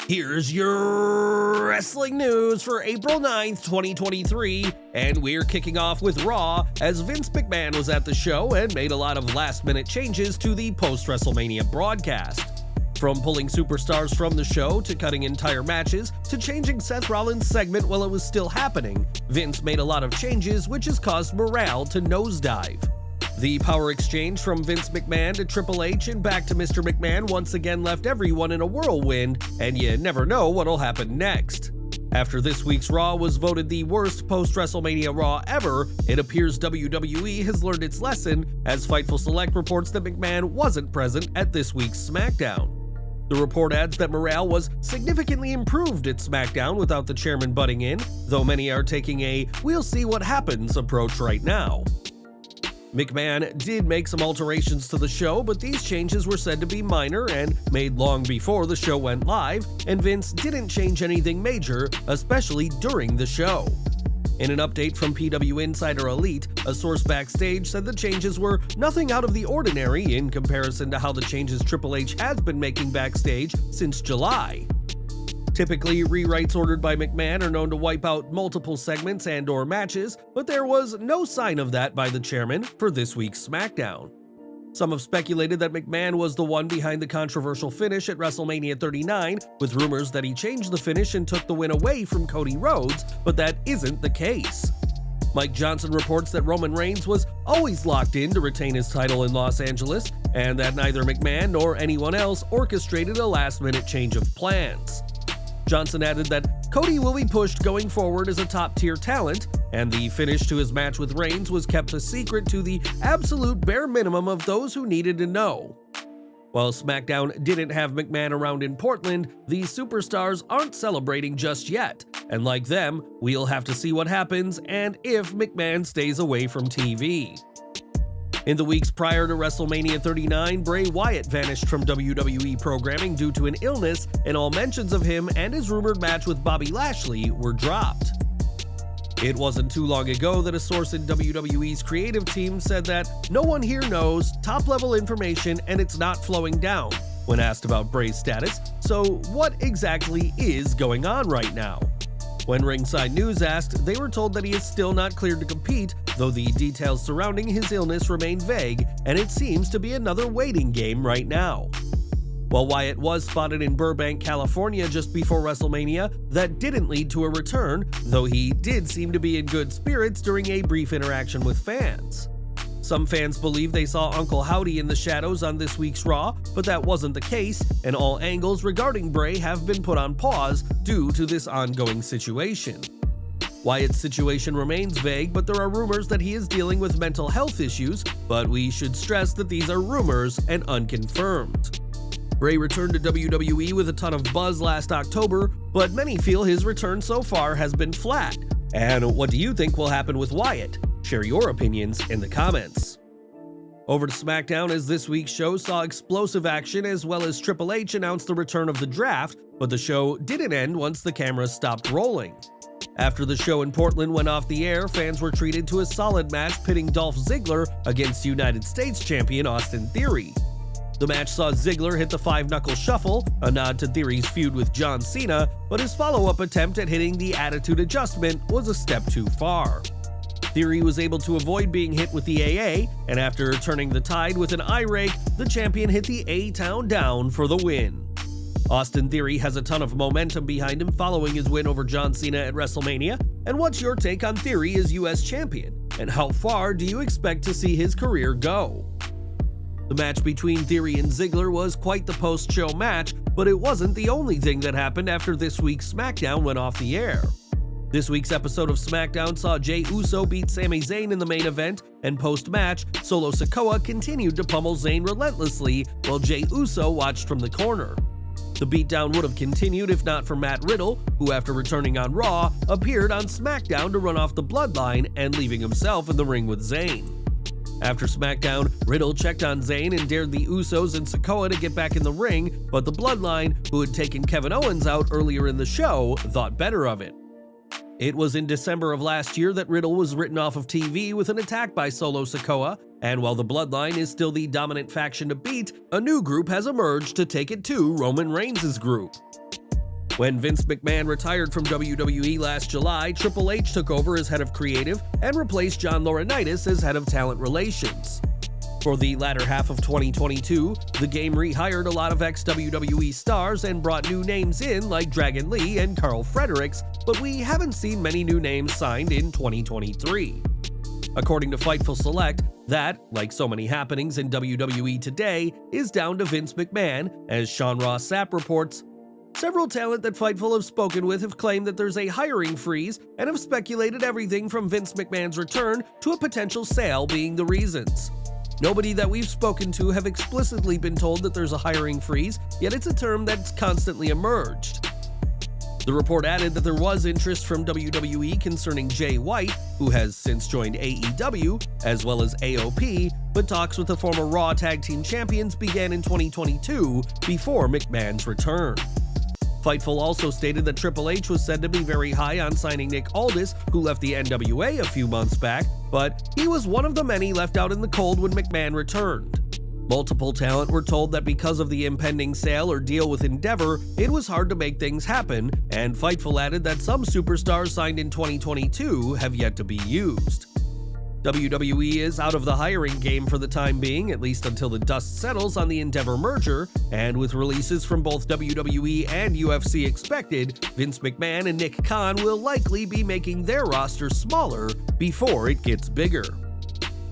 Here's your wrestling news for April 9th, 2023, and we're kicking off with Raw as Vince McMahon was at the show and made a lot of last-minute changes to the post-WrestleMania broadcast. From pulling superstars from the show to cutting entire matches to changing Seth Rollins' segment while it was still happening, Vince made a lot of changes which has caused morale to nosedive. The power exchange from Vince McMahon to Triple H and back to Mr. McMahon once again left everyone in a whirlwind, and you never know what'll happen next. After this week's Raw was voted the worst post-WrestleMania Raw ever, it appears WWE has learned its lesson, as Fightful Select reports that McMahon wasn't present at this week's SmackDown. The report adds that morale was significantly improved at SmackDown without the chairman butting in, though many are taking a "we'll see what happens" approach right now. McMahon did make some alterations to the show, but these changes were said to be minor and made long before the show went live, and Vince didn't change anything major, especially during the show. In an update from PW Insider Elite, a source backstage said the changes were nothing out of the ordinary in comparison to how the changes Triple H has been making backstage since July. Typically, rewrites ordered by McMahon are known to wipe out multiple segments and/or matches, but there was no sign of that by the chairman for this week's SmackDown. Some have speculated that McMahon was the one behind the controversial finish at WrestleMania 39, with rumors that he changed the finish and took the win away from Cody Rhodes, but that isn't the case. Mike Johnson reports that Roman Reigns was always locked in to retain his title in Los Angeles, and that neither McMahon nor anyone else orchestrated a last-minute change of plans. Johnson added that Cody will be pushed going forward as a top-tier talent, and the finish to his match with Reigns was kept a secret to the absolute bare minimum of those who needed to know. While SmackDown didn't have McMahon around in Portland, the superstars aren't celebrating just yet, and like them, we'll have to see what happens and if McMahon stays away from TV. In the weeks prior to WrestleMania 39, Bray Wyatt vanished from WWE programming due to an illness, and all mentions of him and his rumored match with Bobby Lashley were dropped. It wasn't too long ago that a source in WWE's creative team said that no one here knows top-level information and it's not flowing down when asked about Bray's status, so what exactly is going on right now? When Ringside News asked, they were told that he is still not cleared to compete, though the details surrounding his illness remain vague, and it seems to be another waiting game right now. While Wyatt was spotted in Burbank, California just before WrestleMania, that didn't lead to a return, though he did seem to be in good spirits during a brief interaction with fans. Some fans believe they saw Uncle Howdy in the shadows on this week's Raw, but that wasn't the case, and all angles regarding Bray have been put on pause due to this ongoing situation. Wyatt's situation remains vague, but there are rumors that he is dealing with mental health issues, but we should stress that these are rumors and unconfirmed. Bray returned to WWE with a ton of buzz last October, but many feel his return so far has been flat. And what do you think will happen with Wyatt? Share your opinions in the comments. Over to SmackDown, as this week's show saw explosive action as well as Triple H announce the return of the draft, but the show didn't end once the cameras stopped rolling. After the show in Portland went off the air, fans were treated to a solid match pitting Dolph Ziggler against United States champion Austin Theory. The match saw Ziggler hit the five-knuckle shuffle, a nod to Theory's feud with John Cena, but his follow-up attempt at hitting the attitude adjustment was a step too far. Theory was able to avoid being hit with the AA, and after turning the tide with an eye rake, the champion hit the A-Town down for the win. Austin Theory has a ton of momentum behind him following his win over John Cena at WrestleMania, and what's your take on Theory as US champion, and how far do you expect to see his career go? The match between Theory and Ziggler was quite the post-show match, but it wasn't the only thing that happened after this week's SmackDown went off the air. This week's episode of SmackDown saw Jey Uso beat Sami Zayn in the main event, and post-match, Solo Sikoa continued to pummel Zayn relentlessly while Jey Uso watched from the corner. The beatdown would have continued if not for Matt Riddle, who after returning on Raw, appeared on SmackDown to run off the bloodline and leaving himself in the ring with Zayn. After SmackDown, Riddle checked on Zayn and dared the Usos and Sikoa to get back in the ring, but the bloodline, who had taken Kevin Owens out earlier in the show, thought better of it. It was in December of last year that Riddle was written off of TV with an attack by Solo Sikoa, and while the Bloodline is still the dominant faction to beat, a new group has emerged to take it to Roman Reigns' group. When Vince McMahon retired from WWE last July, Triple H took over as head of creative and replaced John Laurinaitis as head of talent relations. For the latter half of 2022, the game rehired a lot of ex-WWE stars and brought new names in like Dragon Lee and Carl Fredericks, but we haven't seen many new names signed in 2023. According to Fightful Select, that, like so many happenings in WWE today, is down to Vince McMahon, as Sean Ross Sapp reports. Several talent that Fightful have spoken with have claimed that there's a hiring freeze and have speculated everything from Vince McMahon's return to a potential sale being the reasons. Nobody that we've spoken to have explicitly been told that there's a hiring freeze, yet it's a term that's constantly emerged. The report added that there was interest from WWE concerning Jay White, who has since joined AEW, as well as AOP, but talks with the former Raw Tag Team Champions began in 2022, before McMahon's return. Fightful also stated that Triple H was said to be very high on signing Nick Aldis, who left the NWA a few months back, but he was one of the many left out in the cold when McMahon returned. Multiple talent were told that because of the impending sale or deal with Endeavor, it was hard to make things happen, and Fightful added that some superstars signed in 2022 have yet to be used. WWE is out of the hiring game for the time being, at least until the dust settles on the Endeavor merger, and with releases from both WWE and UFC expected, Vince McMahon and Nick Khan will likely be making their roster smaller before it gets bigger.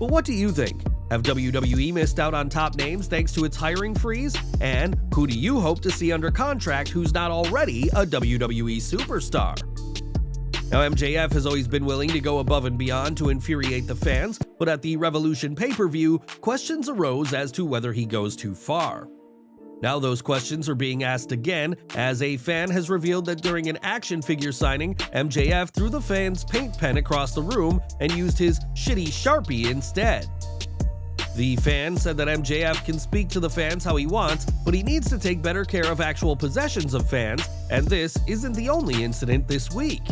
But what do you think? Have WWE missed out on top names thanks to its hiring freeze? And who do you hope to see under contract who's not already a WWE superstar? Now, MJF has always been willing to go above and beyond to infuriate the fans, but at the Revolution pay-per-view, questions arose as to whether he goes too far. Now those questions are being asked again, as a fan has revealed that during an action figure signing, MJF threw the fan's paint pen across the room and used his shitty Sharpie instead. The fan said that MJF can speak to the fans how he wants, but he needs to take better care of actual possessions of fans, and this isn't the only incident this week.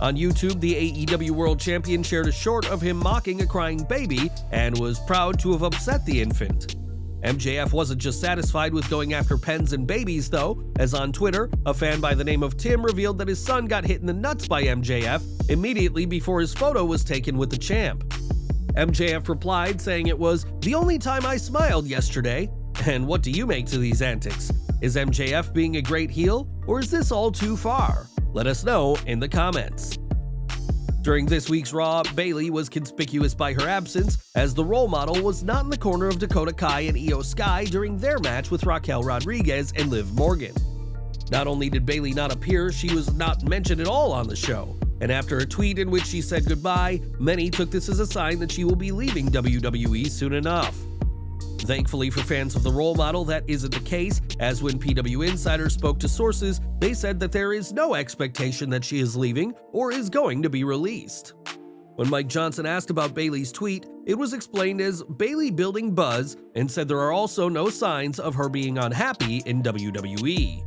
On YouTube, the AEW World Champion shared a short of him mocking a crying baby and was proud to have upset the infant. MJF wasn't just satisfied with going after pens and babies though, as on Twitter, a fan by the name of Tim revealed that his son got hit in the nuts by MJF immediately before his photo was taken with the champ. MJF replied saying it was the only time I smiled yesterday. And what do you make to these antics? Is MJF being a great heel, or is this all too far? Let us know in the comments. During this week's Raw, Bayley was conspicuous by her absence, as the role model was not in the corner of Dakota Kai and Io Sky during their match with Raquel Rodriguez and Liv Morgan. Not only did Bayley not appear, she was not mentioned at all on the show. And after a tweet in which she said goodbye, many took this as a sign that she will be leaving WWE soon enough. Thankfully for fans of the role model, that isn't the case, as when PW Insider spoke to sources, they said that there is no expectation that she is leaving or is going to be released. When Mike Johnson asked about Bayley's tweet, it was explained as Bayley building buzz and said there are also no signs of her being unhappy in WWE.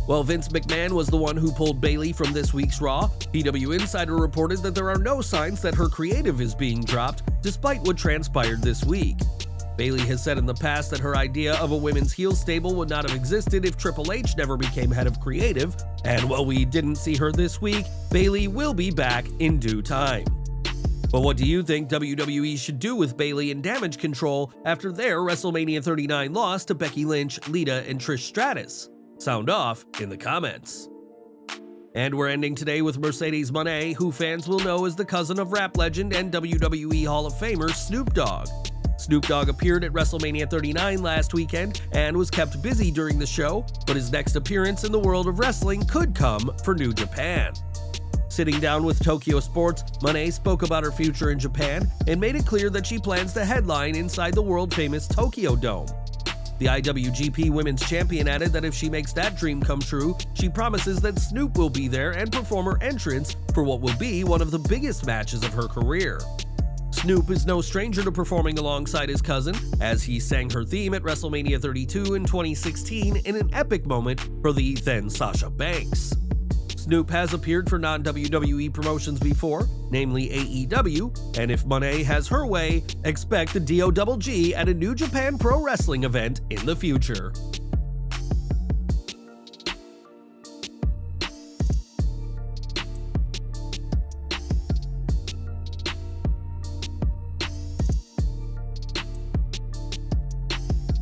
While Vince McMahon was the one who pulled Bayley from this week's Raw, PW Insider reported that there are no signs that her creative is being dropped, despite what transpired this week. Bayley has said in the past that her idea of a women's heel stable would not have existed if Triple H never became head of creative, and while we didn't see her this week, Bayley will be back in due time. But what do you think WWE should do with Bayley and Damage Control after their WrestleMania 39 loss to Becky Lynch, Lita, and Trish Stratus? Sound off in the comments. And we're ending today with Mercedes Moné, who fans will know as the cousin of rap legend and WWE Hall of Famer Snoop Dogg. Snoop Dogg appeared at WrestleMania 39 last weekend and was kept busy during the show, but his next appearance in the world of wrestling could come for New Japan. Sitting down with Tokyo Sports, Moné spoke about her future in Japan and made it clear that she plans to headline inside the world-famous Tokyo Dome. The IWGP Women's Champion added that if she makes that dream come true, she promises that Snoop will be there and perform her entrance for what will be one of the biggest matches of her career. Snoop is no stranger to performing alongside his cousin, as he sang her theme at WrestleMania 32 in 2016 in an epic moment for the then Sasha Banks. Snoop has appeared for non-WWE promotions before, namely AEW, and if Moné has her way, expect the DOGG at a New Japan Pro Wrestling event in the future.